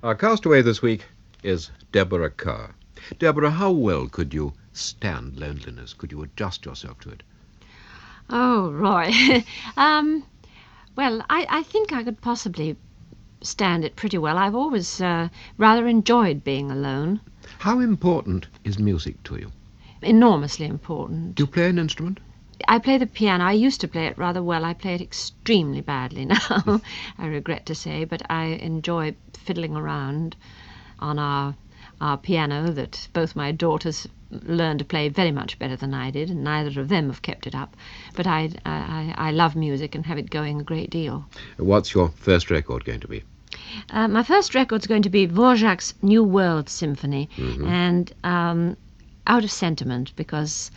Our castaway this week is Deborah Kerr. Deborah, how well could you stand loneliness? Could you adjust yourself to it? Oh, Roy. Well, I think I could possibly stand it pretty well. I've always rather enjoyed being alone. How important is music to you? Enormously important. Do you play an instrument? I play the piano. I used to play it rather well. I play it extremely badly now, I regret to say, but I enjoy fiddling around on our piano that both my daughters learned to play very much better than I did, and neither of them have kept it up. But I love music and have it going a great deal. What's your first record going to be? My first record's going to be Dvorak's New World Symphony, and out of sentiment, because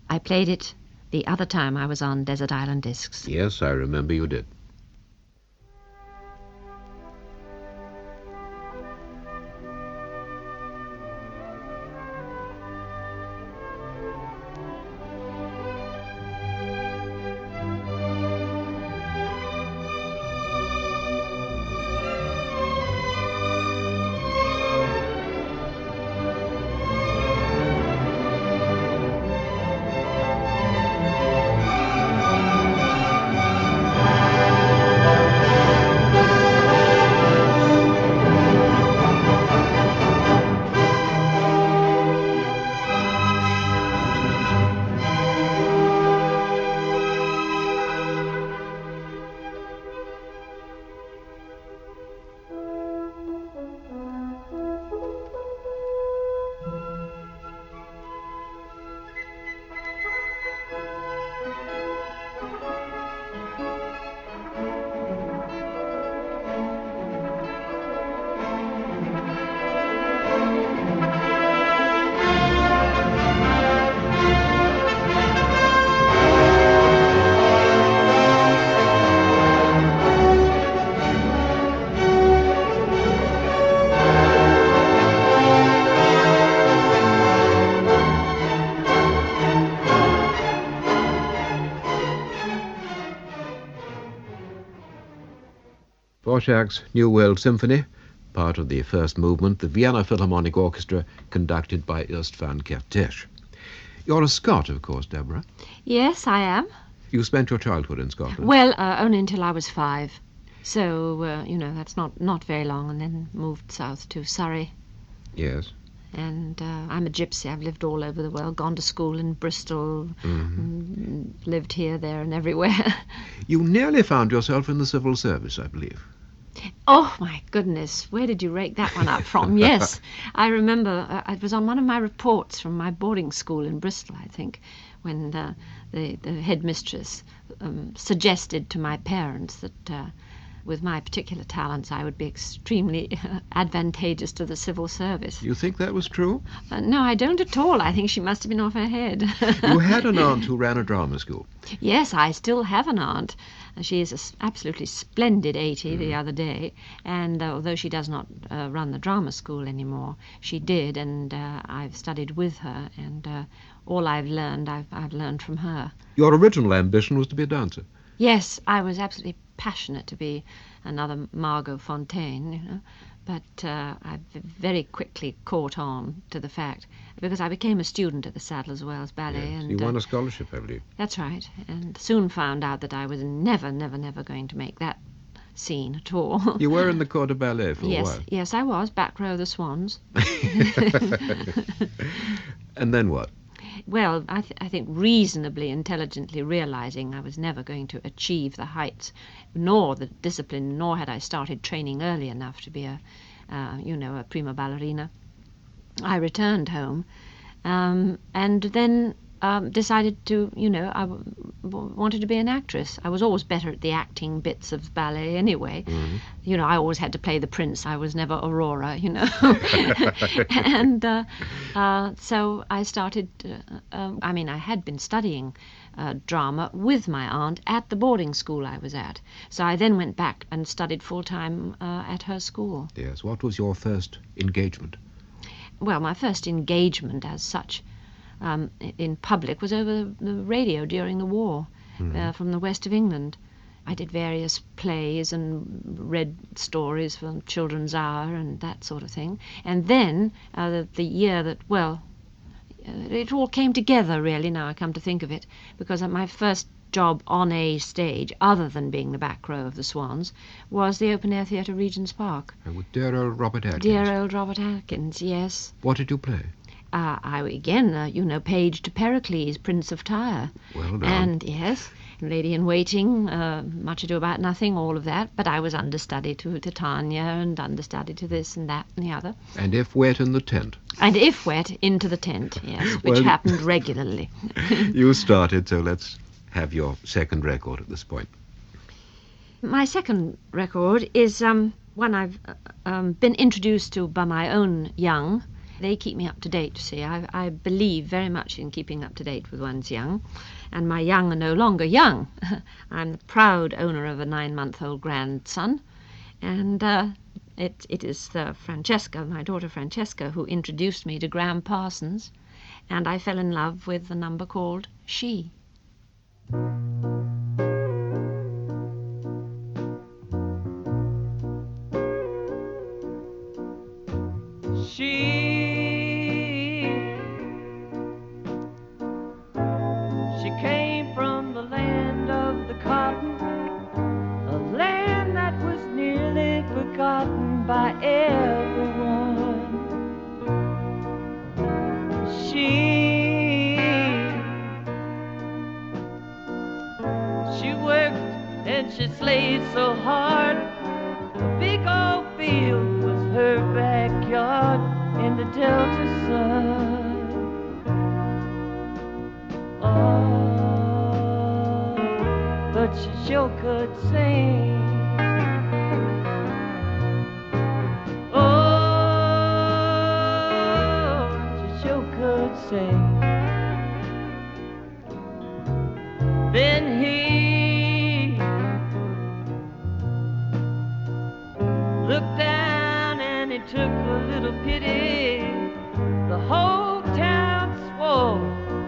I played it the other time I was on Desert Island Discs. Yes, I remember you did. Dvorak's New World Symphony, part of the first movement, the Vienna Philharmonic Orchestra, conducted by Istvan Kertész. You're a Scot, of course, Deborah. Yes, I am. You spent your childhood in Scotland? Well, only until I was 5. So, that's not very long, and then moved south to Surrey. Yes. And I'm a gypsy. I've lived all over the world, gone to school in Bristol, lived here, there, and everywhere. You nearly found yourself in the civil service, I believe. Oh, my goodness. Where did you rake that one up from? Yes. I remember it was on one of my reports from my boarding school in Bristol, I think, when the headmistress suggested to my parents that with my particular talents I would be extremely advantageous to the civil service. You think that was true? No, I don't at all. I think she must have been off her head. You had an aunt who ran a drama school. Yes, I still have an aunt. She is an absolutely splendid 80 the other day, and although she does not run the drama school anymore, she did, and I've studied with her, and all I've learned, I've learned from her. Your original ambition was to be a dancer. Yes, I was absolutely passionate to be another Margot Fontaine, but I very quickly caught on to the fact, because I became a student at the Sadler's Wells Ballet. Yes, and you won a scholarship, I believe. That's right, and soon found out that I was never going to make that scene at all. You were in the corps de ballet for a while. Yes, I was, back row of the Swans. And then what? Well, I think reasonably intelligently realizing I was never going to achieve the heights, nor the discipline, nor had I started training early enough to be a prima ballerina, I returned home, and then decided to, I wanted to be an actress. I was always better at the acting bits of ballet anyway. I always had to play the prince. I was never Aurora, And so I started, I had been studying drama with my aunt at the boarding school I was at. So I then went back and studied full-time at her school. Yes. What was your first engagement? Well, my first engagement as such in public was over the radio during the war from the west of England. I did various plays and read stories for Children's Hour and that sort of thing. And then the year that, it all came together really, now I come to think of it, because my first job on a stage, other than being the back row of the Swans, was the Open Air Theatre, Regent's Park. With dear old Robert Atkins. Dear old Robert Atkins, yes. What did you play? I again, page to Pericles, Prince of Tyre. Well done. And yes, Lady in Waiting, Much Ado About Nothing, all of that. But I was understudy to Titania and understudy to this and that and the other. And If Wet in the Tent. And If Wet into the Tent, yes, which happened regularly. You started, so let's have your second record at this point. My second record is one I've been introduced to by my own young. They keep me up to date, you see. I believe very much in keeping up to date with one's young. And my young are no longer young. I'm the proud owner of a 9-month-old grandson. And it is Francesca, my daughter Francesca, who introduced me to Graham Parsons. And I fell in love with the number called She. She came from the land of the cotton, a land that was nearly forgotten by everyone. She worked and she slaved so hard. The big old field was her backyard in the Delta sun. Oh, but she sure could sing. Oh, she sure could sing. Then he looked down and he took a little pity. The whole town swore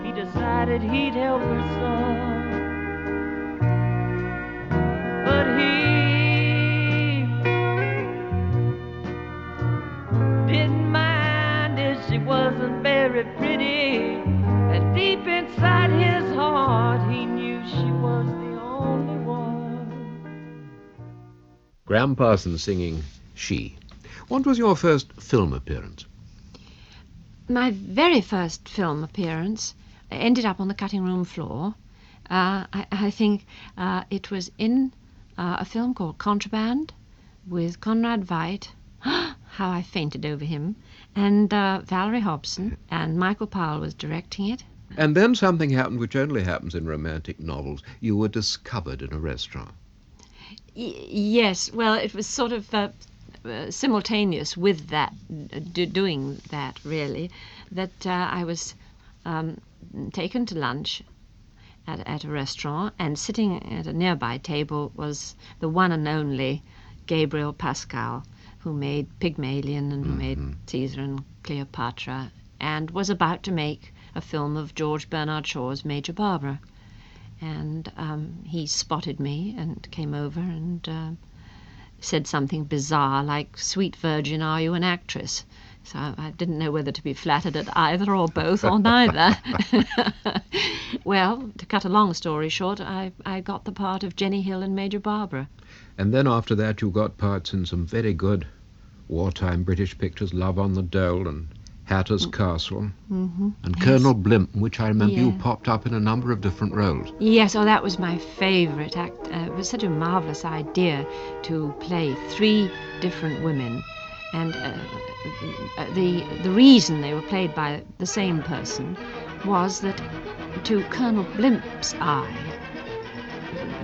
he decided he'd help her some. But he didn't mind if she wasn't very pretty. And deep inside his heart he knew she was the only one. Graham Parsons singing She. What was your first film appearance? My very first film appearance ended up on the cutting room floor. I think it was in a film called Contraband with Conrad Veidt. How I fainted over him. And Valerie Hobson, and Michael Powell was directing it. And then something happened which only happens in romantic novels. You were discovered in a restaurant. Yes, well, it was sort of simultaneous with that, doing that, really, that I was taken to lunch at a restaurant, and sitting at a nearby table was the one and only Gabriel Pascal, who made Pygmalion and who made Caesar and Cleopatra, and was about to make a film of George Bernard Shaw's Major Barbara. And he spotted me and came over and said something bizarre like, "Sweet Virgin, are you an actress?" So I didn't know whether to be flattered at either or both or neither. Well, to cut a long story short, I got the part of Jenny Hill in Major Barbara. And then after that you got parts in some very good wartime British pictures, Love on the Dole and Hatter's Castle, and yes. Colonel Blimp, which I remember you popped up in a number of different roles. Yes, that was my favourite act. It was such a marvellous idea to play 3 different women, and the reason they were played by the same person was that to Colonel Blimp's eye,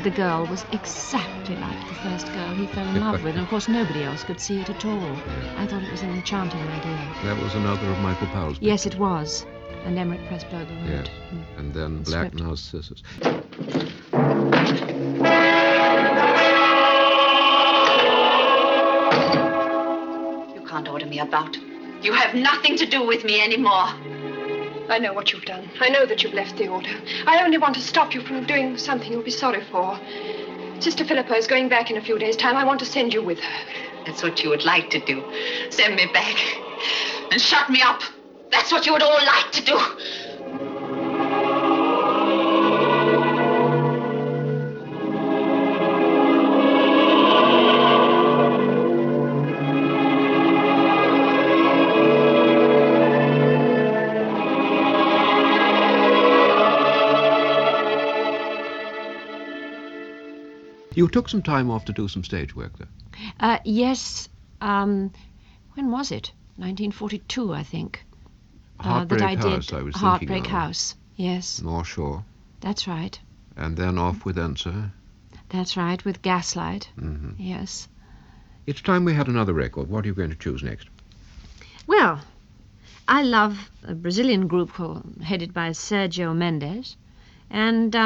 the girl was exactly like the first girl he fell in love with, and of course nobody else could see it at all. I thought it was an enchanting idea. That was another of Michael Powell's pictures. Yes, it was. And Emmerich Pressburger wrote. Yes. And then Black Narcissus. You can't order me about. You have nothing to do with me anymore. I know what you've done. I know that you've left the order. I only want to stop you from doing something you'll be sorry for. Sister Philippa is going back in a few days' time. I want to send you with her. That's what you would like to do. Send me back and shut me up. That's what you would all like to do. You took some time off to do some stage work, though. Yes. When was it? 1942, I think. Heartbreak that I House, did I was Heartbreak thinking of. House, yes. North Shore. That's right. And then off with Enser. That's right, with Gaslight. Mm-hmm. Yes. It's time we had another record. What are you going to choose next? Well, I love a Brazilian group headed by Sergio Mendes, and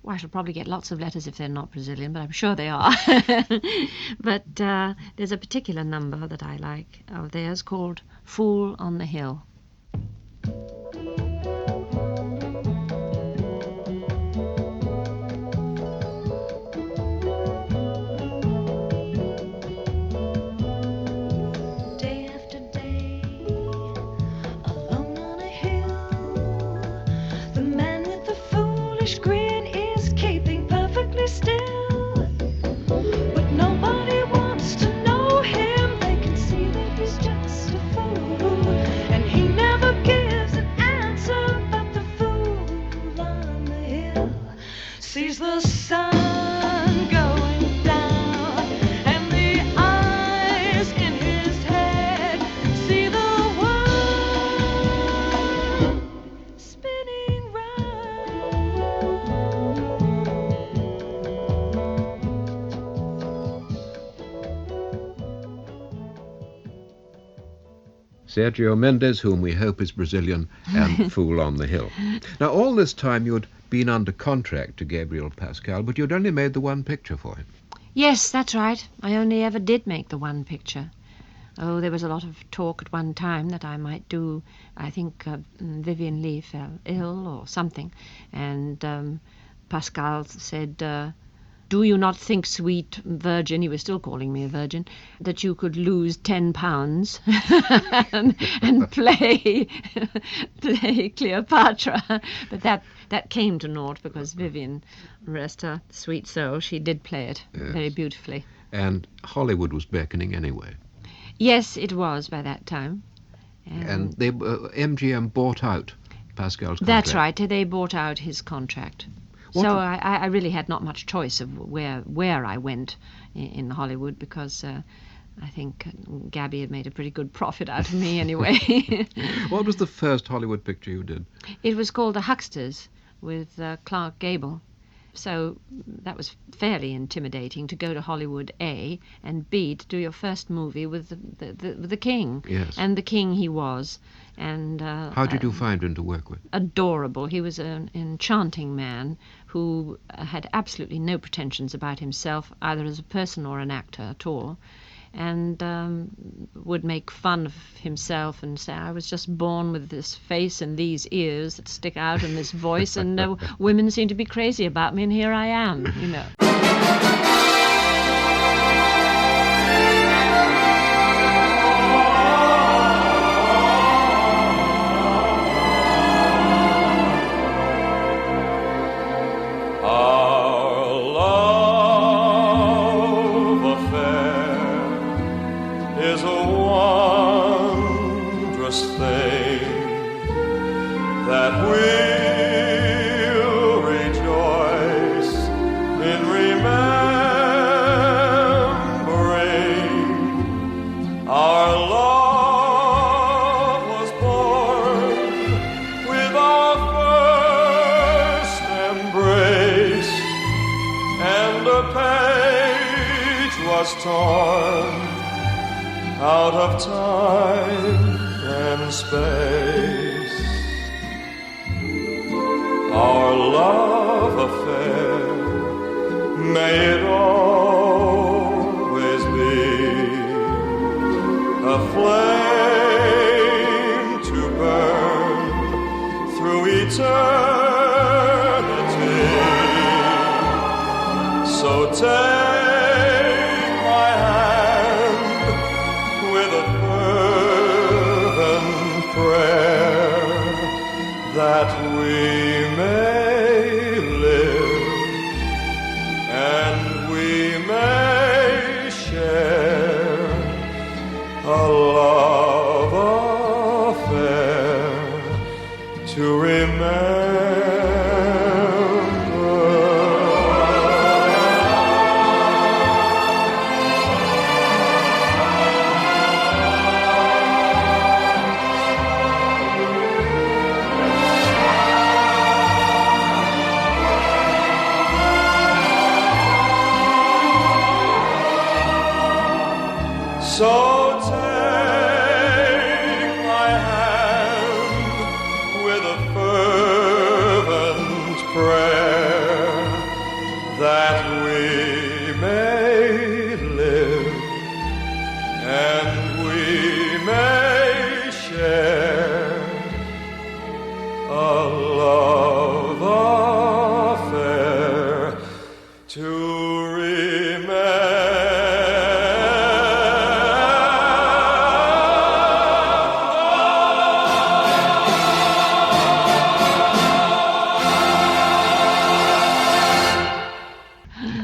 I shall probably get lots of letters if they're not Brazilian, but I'm sure they are. But there's a particular number that I like of theirs called Fool on the Hill. Grin is keeping perfectly still, but nobody wants to know him. They can see that he's just a fool, and he never gives an answer. But the fool on the hill sees the sun going down, and the eyes in his head see the world spinning round. Sergio Mendes, whom we hope is Brazilian, and Fool on the Hill. Now, all this time you'd been under contract to Gabriel Pascal, but you'd only made the one picture for him. Yes, that's right. I only ever did make the one picture. Oh, there was a lot of talk at one time that I might do, I think Vivian Leigh fell ill or something, and Pascal said, do you not think, sweet virgin, he was still calling me a virgin, that you could lose 10 pounds and play Cleopatra? But that came to naught because Vivian, rest her sweet soul, she did play it very beautifully. And Hollywood was beckoning anyway. Yes, it was by that time. And they MGM bought out Pascal's contract. That's right, they bought out his contract. So I really had not much choice of where I went in Hollywood, because I think Gabby had made a pretty good profit out of me anyway. What was the first Hollywood picture you did? It was called The Hucksters with Clark Gable. So that was fairly intimidating, to go to Hollywood, A, and B, to do your first movie with the king. Yes. And the king he was. And how did you find him to work with? Adorable. He was an enchanting man who had absolutely no pretensions about himself, either as a person or an actor at all, and would make fun of himself and say, I was just born with this face and these ears that stick out and this voice, and women seem to be crazy about me, and here I am, you know. Torn out of time and space. Our love affair, may it always be a flame to burn through eternity. So that we may live and we may share a love affair to remember. So take my hand with a fervent prayer that we may live and we may share a love affair to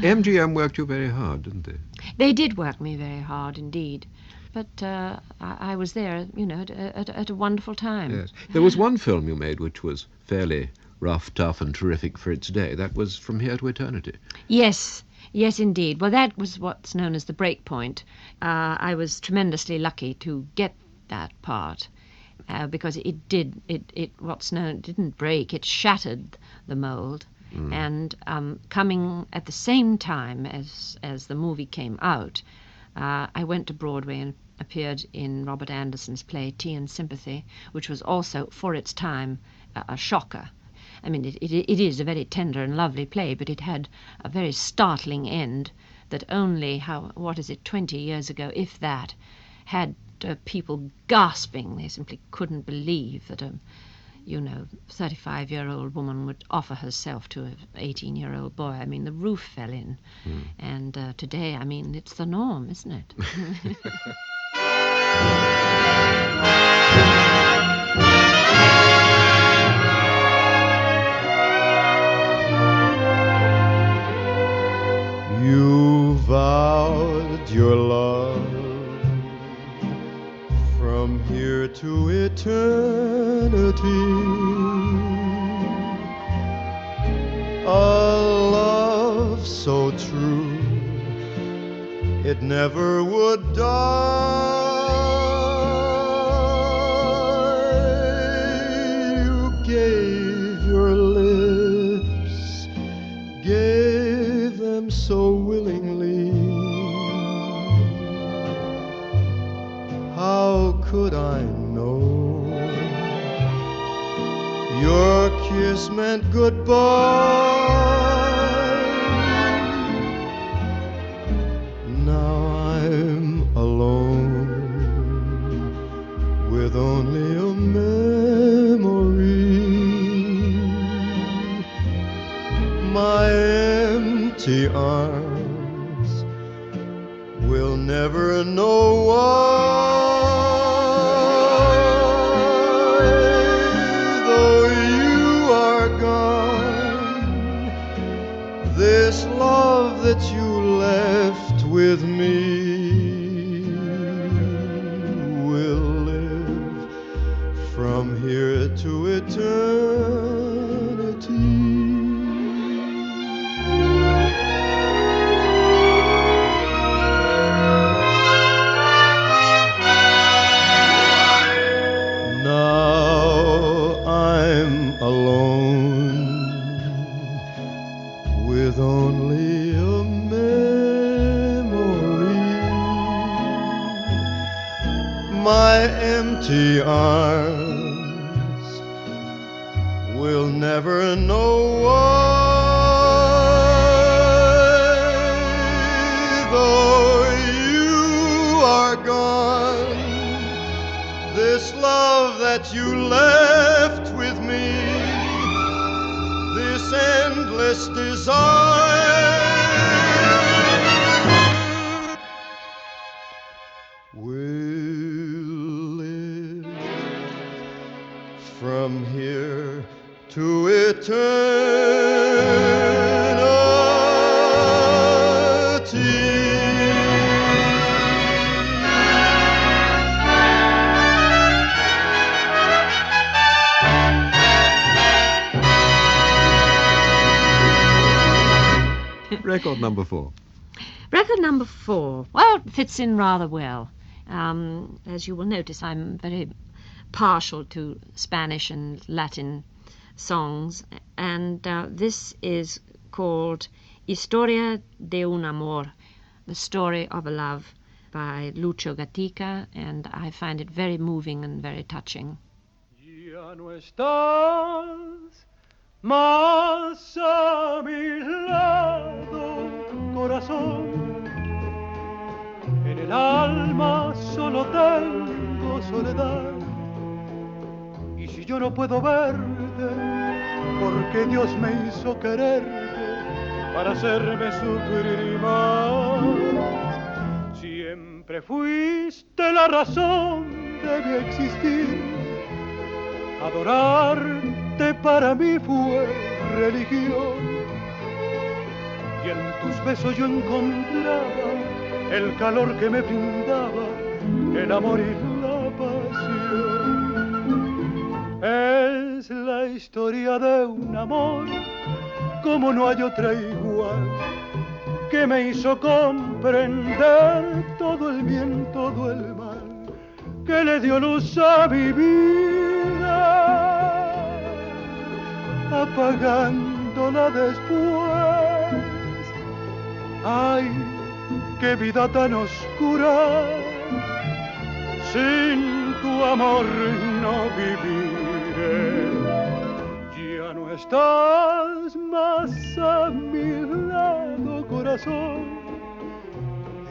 MGM worked you very hard, didn't they? They did work me very hard indeed. But I was there, at a wonderful time. Yes. There was one film you made which was fairly rough, tough, and terrific for its day. That was From Here to Eternity. Yes, indeed. Well, that was what's known as the break point. I was tremendously lucky to get that part because it didn't break, it shattered the mold. And coming at the same time as the movie came out, I went to Broadway and appeared in Robert Anderson's play Tea and Sympathy, which was also, for its time, a shocker. I mean, it is a very tender and lovely play, but it had a very startling end that only, 20 years ago, if that, had people gasping. They simply couldn't believe that a 35-year-old woman would offer herself to an 18-year-old boy. I mean, the roof fell in. And today, I mean, it's the norm, isn't it? You vowed your love from here to eternity, a love so true it never would die. You gave your lips, gave them so willingly. How could I know your kiss meant goodbye? Now I'm alone with only a memory. My empty arms will never know why. Though you are gone, this love that you left with me will live from here to eternity. Alone with only a memory. My empty arms will never know why. Though you are gone, this love that you left with me, this endless desire, will live from here to eternity. Record number 4. Record number 4. Well, it fits in rather well. As you will notice, I'm very partial to Spanish and Latin songs, and this is called Historia de un Amor, the story of a love, by Lucio Gatica, and I find it very moving and very touching. Ya no estás más a mi lado, corazón. En el alma solo tengo soledad. Y si yo no puedo verte, porque Dios me hizo quererte para hacerme sufrir más. Siempre fuiste la razón de mi existir. Adorarte para mí fue religión. Y en tus besos yo encontraba el calor que me brindaba el amor y la pasión. Es la historia de un amor como no hay otra igual, que me hizo comprender todo el bien, todo el mal, que le dio luz a mi vida, apagándola después. Ay, qué vida tan oscura, sin tu amor no viviré. Ya no estás más a mi lado, corazón.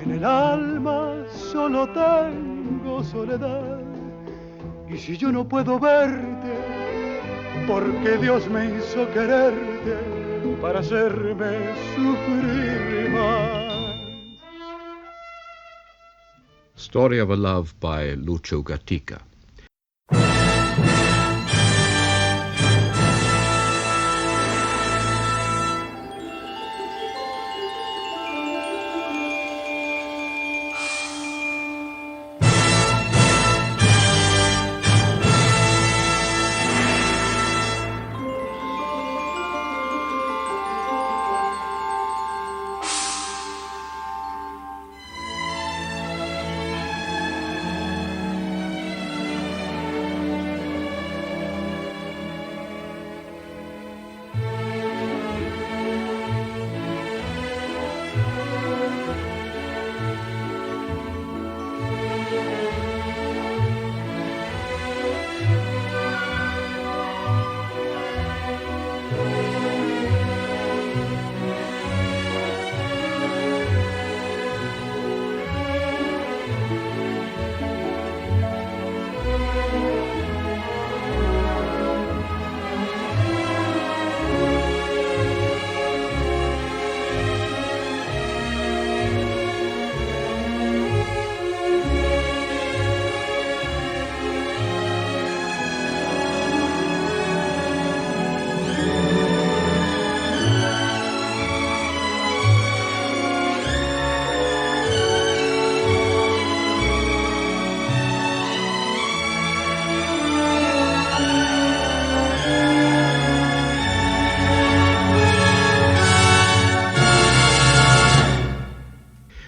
En el alma solo tengo soledad. Y si yo no puedo verte, porque Dios me hizo quererte para hacerme sufrir más. Story of a Love by Lucio Gatica.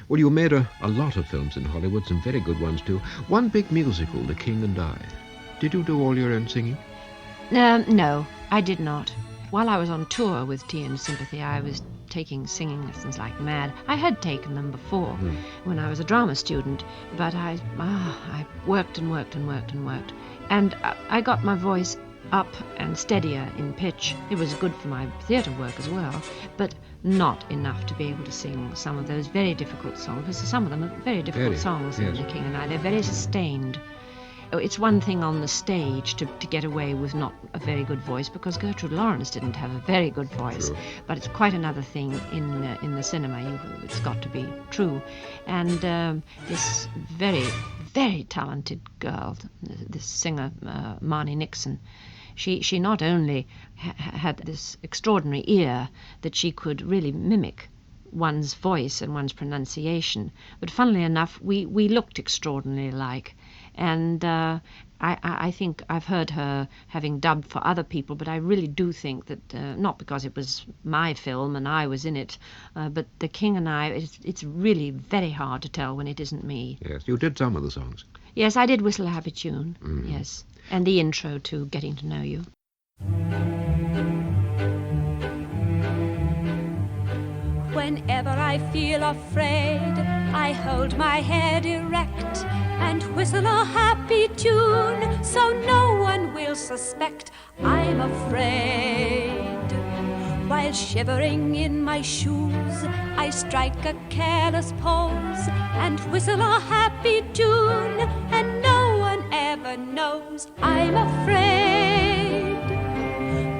Well, you made a lot of films in Hollywood, some very good ones too. One big musical, The King and I. Did you do all your own singing? No, I did not. While I was on tour with Tea and Sympathy, I was taking singing lessons like mad. I had taken them before when I was a drama student, but I worked and worked and worked and worked. And I got my voice up and steadier in pitch. It was good for my theatre work as well, but not enough to be able to sing some of those very difficult songs, because some of them are very difficult songs in The King and I. They're very sustained. It's one thing on the stage to get away with not a very good voice, because Gertrude Lawrence didn't have a very good voice. True. But it's quite another thing in the cinema. It's got to be true. And this very, very talented girl, this singer, Marnie Nixon, She not only had this extraordinary ear that she could really mimic one's voice and one's pronunciation, but funnily enough, we looked extraordinarily alike. And I think I've heard her having dubbed for other people, but I really do think that, not because it was my film and I was in it, but The King and I, it's really very hard to tell when it isn't me. Yes, you did some of the songs. Yes, I did whistle a happy tune, yes. And the intro to Getting to Know You. Whenever I feel afraid, I hold my head erect and whistle a happy tune so no one will suspect I'm afraid. While shivering in my shoes, I strike a careless pose and whistle a happy tune, and no one ever knows I'm afraid.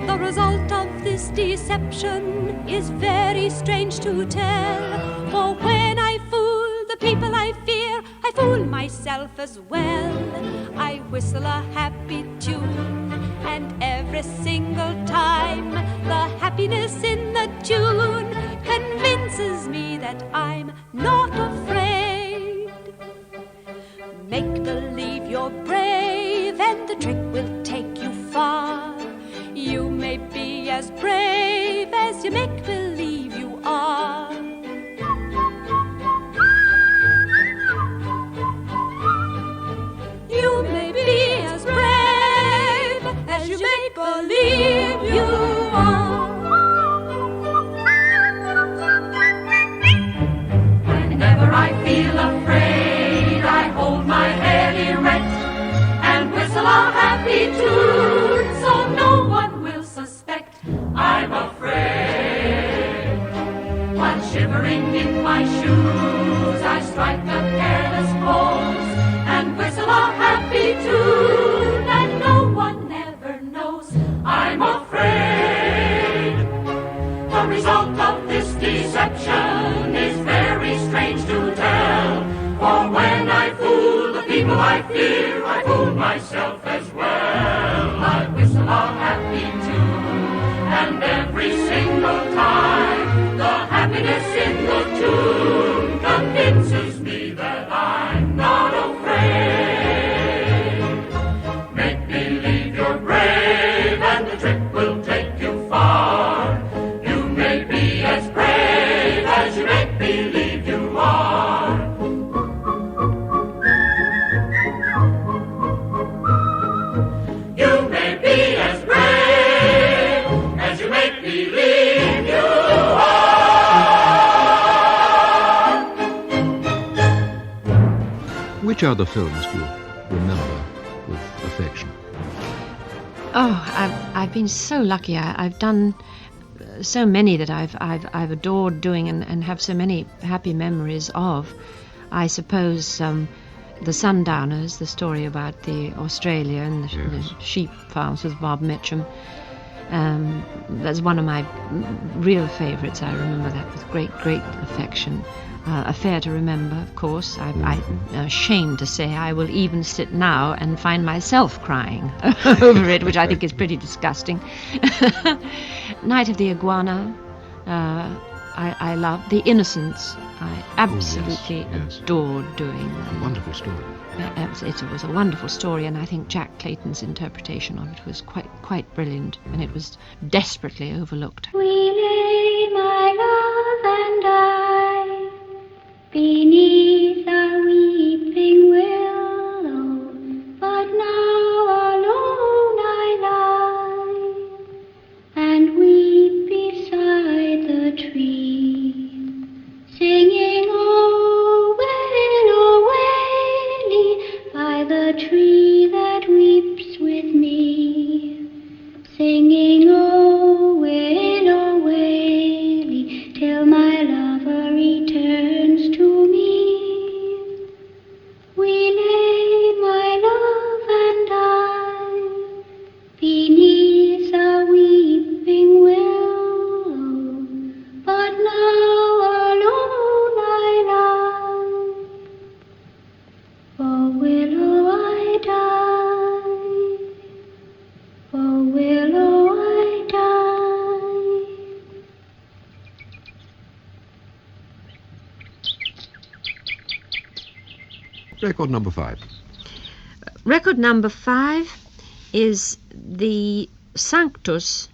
The result of this deception is very strange to tell, for when I fool the people I fear, I fool myself as well. I whistle a happy tune, and every single time the happiness in the tune convinces me that I'm not afraid. Make believe you're brave, and the trick will take you far. You may be as brave as you make believe you are. You may be as brave as you make believe you are. Whenever I feel afraid, I hold my head erect and whistle a happy tune so no one will suspect I'm afraid. While shivering in my shoes, I strike a careless pose and whistle a happy tune, and no one ever knows I'm afraid. The result of this deception is very strange to tell, for when I fool the people I fear, I fool myself as well. I whistle a happy tune, and every single time the happiness in the tune convinces me that I'm not afraid. Make believe you're brave, and the trick will take you far. You may be as brave as you make believe you are. You may be as brave as you make believe you are. Which other films do you remember with affection? Oh, I've been so lucky. I've done so many that I've adored doing and have so many happy memories of. I suppose The Sundowners, the story about the Australia and the sheep farms with Robert Mitchum. That's one of my real favourites. I remember that with great affection. A Fair to Remember, of course. I'm ashamed to say I will even sit now and find myself crying over it, which I think is pretty disgusting. Night of the Iguana, I love. The Innocents, I absolutely adored doing. A wonderful story. It was a wonderful story, and I think Jack Clayton's interpretation of it was quite brilliant, and it was desperately overlooked. We lay, my love and I, beneath a weeping willow, but now alone I lie and weep beside the tree, singing, oh, wail, oh, waily, by the tree that weeps with me, singing, oh, wail, oh, waily, till my lover returns to me. Record number 5. Record number 5 is the Sanctus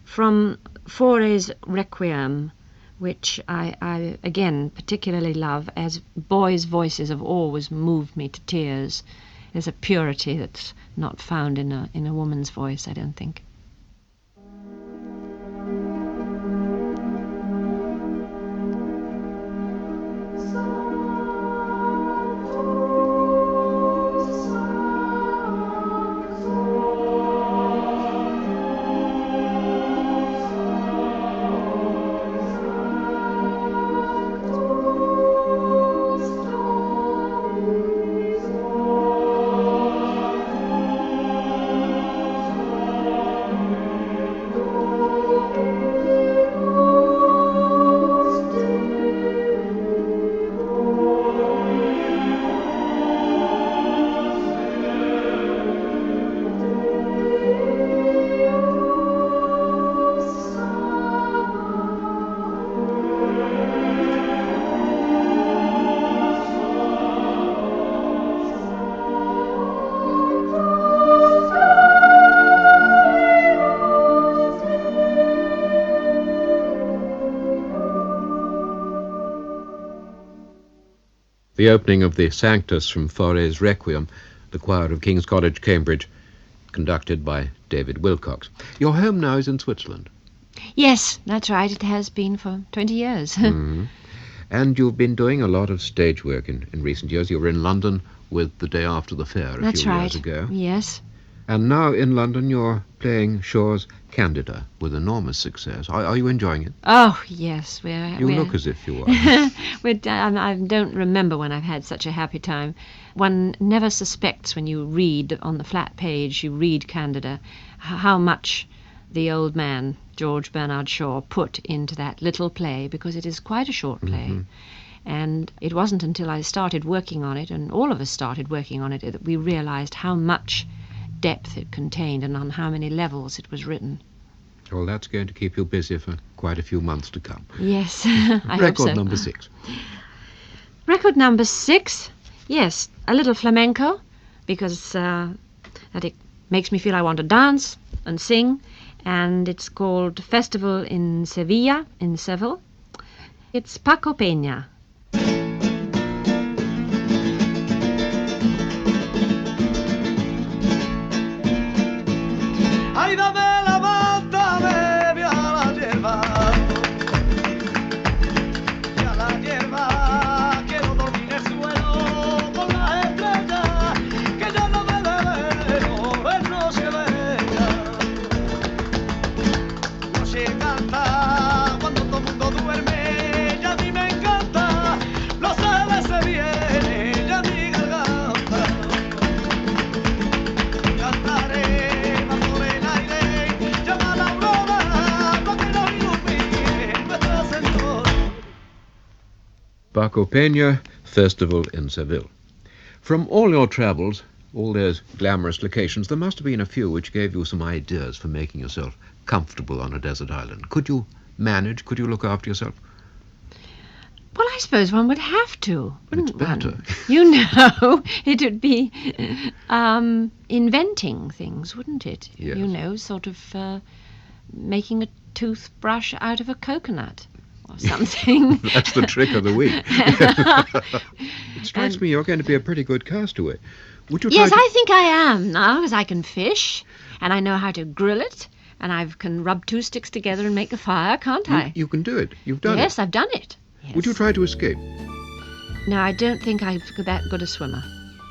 from Fauré's Requiem, which I again particularly love, as boys' voices have always moved me to tears. There's a purity that's not found in a woman's voice, I don't think. The opening of the Sanctus from Fauré's Requiem, the choir of King's College, Cambridge, conducted by David Wilcox. Your home now is in Switzerland. Yes, that's right. It has been for 20 years. Mm-hmm. And you've been doing a lot of stage work in recent years. You were in London with The Day After the Fair a few years ago. Yes. And now in London you're playing Shaw's Candida with enormous success. Are you enjoying it? Oh, yes. You look as if you are. I don't remember when I've had such a happy time. One never suspects when you read on the flat page, you read Candida, how much the old man, George Bernard Shaw, put into that little play, because it is quite a short play. Mm-hmm. And it wasn't until I started working on it, and all of us started working on it, that we realized how much depth it contained and on how many levels it was written. Well, that's going to keep you busy for quite a few months to come. Yes, I hope so. Record number 6. Record number 6, yes, a little flamenco, because that it makes me feel I want to dance and sing, and it's called Festival in Sevilla, in Seville. It's Paco Peña. Ay, dame la manta, baby, a la hierba, quiero dormir el suelo con las estrellas, que ya no me deben ver noche bella. Noche canta cuando todo el mundo duerme, y a mí me encanta, los árabes se vienen, y a mi garganta. Cantaré. Paco Peña, Festival in Seville. From all your travels, all those glamorous locations, there must have been a few which gave you some ideas for making yourself comfortable on a desert island. Could you manage? Could you look after yourself? Well, I suppose one would have to, wouldn't it's better. one? You know, it would be inventing things, wouldn't it? Yes. You know, sort of making a toothbrush out of a coconut or something. That's the trick of the week. It strikes me you're going to be a pretty good castaway. Would you try Yes, to... I think I am now, because I can fish, and I know how to grill it, and I can rub 2 sticks together and make a fire, can't I? You can do it. You've done it. Yes, I've done it. Yes. Would you try to escape? No, I don't think I'm that good a swimmer.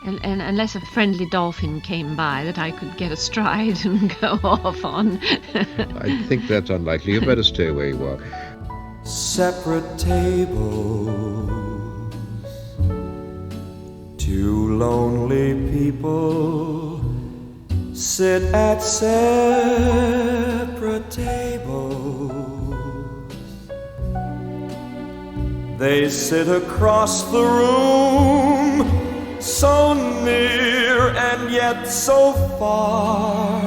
And unless a friendly dolphin came by that I could get astride and go off on. I think that's unlikely. You better stay where you are. Separate tables, 2 lonely people sit at separate tables. They sit across the room, so near and yet so far.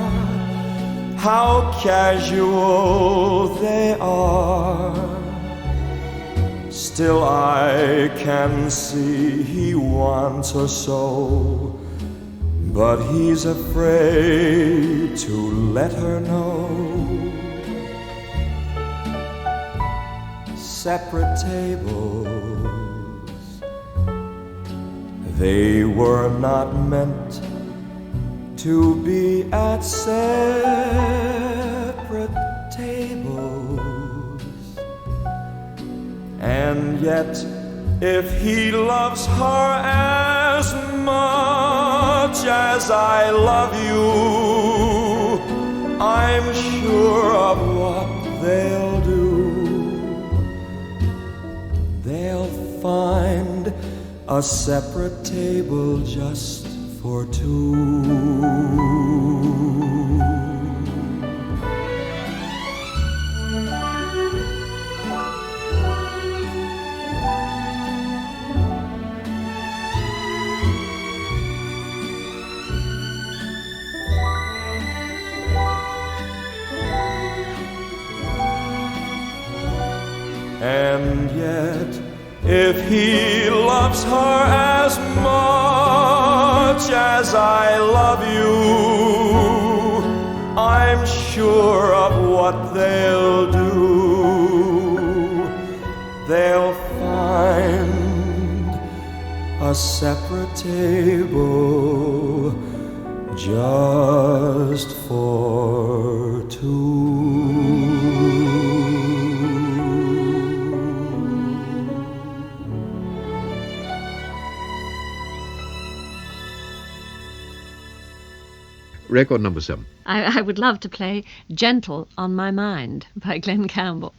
How casual they are. Still I can see he wants her so, but he's afraid to let her know. Separate tables, they were not meant to be at separate tables. And yet, if he loves her as much as I love you, I'm sure of what they'll do. They'll find a separate table just for two. And yet, if he loves her as much as I love you, I'm sure of what they'll do. They'll find a separate table just for two. Record number 7. I would love to play Gentle on My Mind by Glenn Campbell.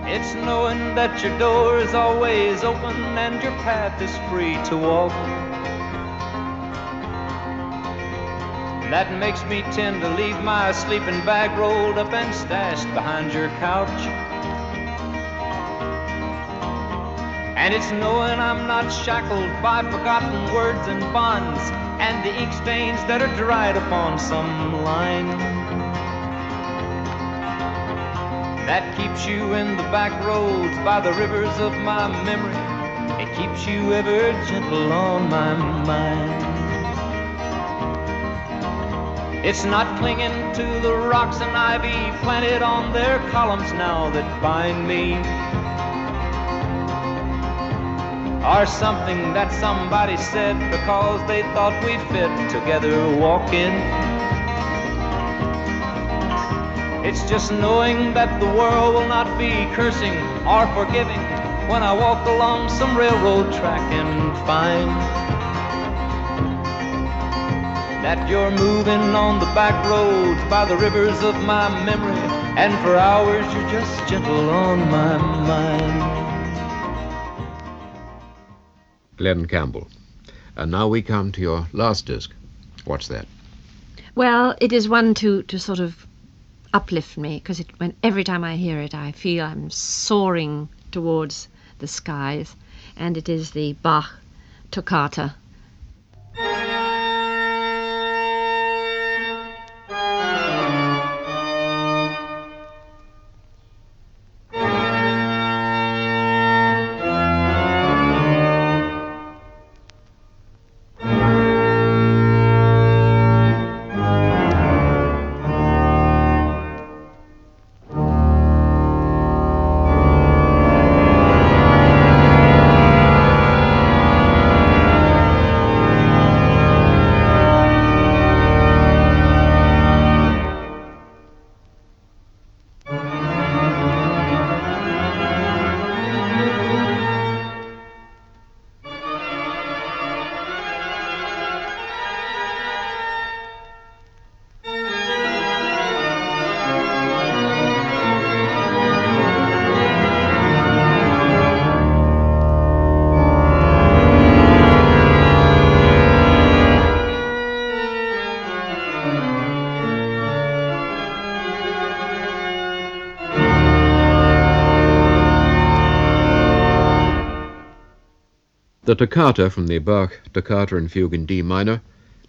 It's knowing that your door is always open and your path is free to walk. That makes me tend to leave my sleeping bag rolled up and stashed behind your couch. And it's knowing I'm not shackled by forgotten words and bonds and the ink stains that are dried upon some line. That keeps you in the back roads by the rivers of my memory. It keeps you ever gentle on my mind. It's not clinging to the rocks and ivy planted on their columns now that bind me, or something that somebody said because they thought we'd fit together walking. It's just knowing that the world will not be cursing or forgiving when I walk along some railroad track and find that you're moving on the back roads by the rivers of my memory, and for hours you're just gentle on my mind. Glenn Campbell. And now we come to your last disc. What's that? Well, it is one to sort of uplift me, because when every time I hear it I feel I'm soaring towards the skies, and it is the Bach Toccata. The toccata from the Bach Toccata and Fugue in D minor,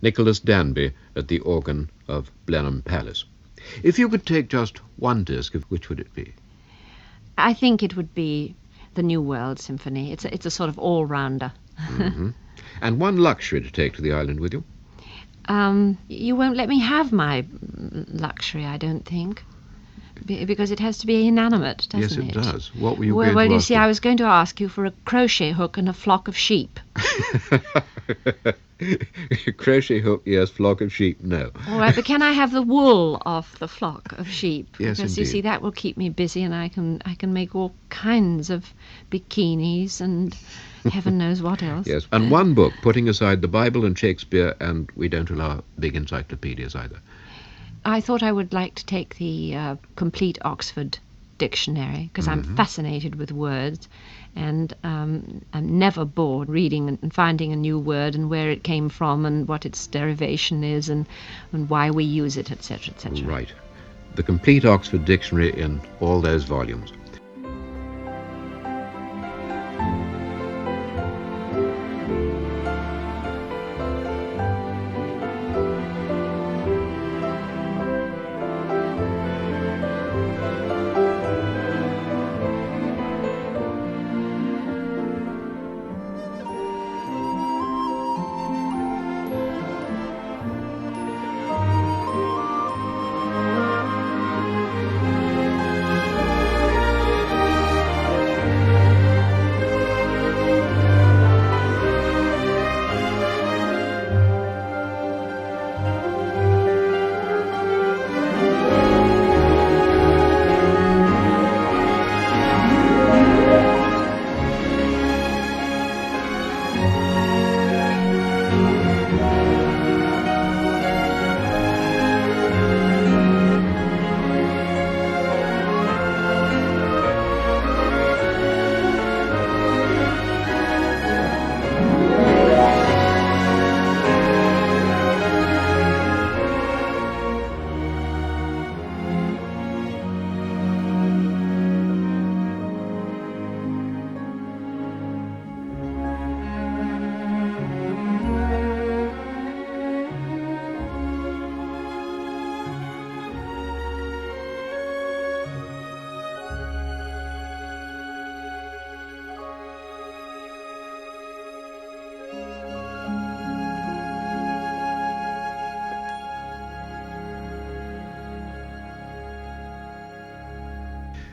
Nicholas Danby at the organ of Blenheim Palace. If you could take just one disc, which would it be? I think it would be the New World Symphony. It's a sort of all-rounder. Mm-hmm. And one luxury to take to the island with you? You won't let me have my luxury, I don't think. Because it has to be inanimate, doesn't it? Yes, it does. What were you well, going well, to you ask see, for? I was going to ask you for a crochet hook and a flock of sheep. Crochet hook, yes. Flock of sheep, no. All right, but can I have the wool off the flock of sheep? Yes, because you indeed. see, that will keep me busy, and I can make all kinds of bikinis and heaven knows what else. Yes, and one book, putting aside the Bible and Shakespeare, and we don't allow big encyclopedias either. I thought I would like to take the complete Oxford Dictionary, because I'm fascinated with words, and I'm never bored reading and finding a new word and where it came from and what its derivation is and why we use it, etc., etc. Right. The complete Oxford Dictionary in all those volumes.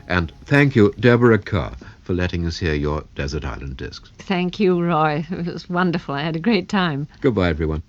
And thank you, Deborah Kerr, for letting us hear your Desert Island Discs. Thank you, Roy. It was wonderful. I had a great time. Goodbye, everyone.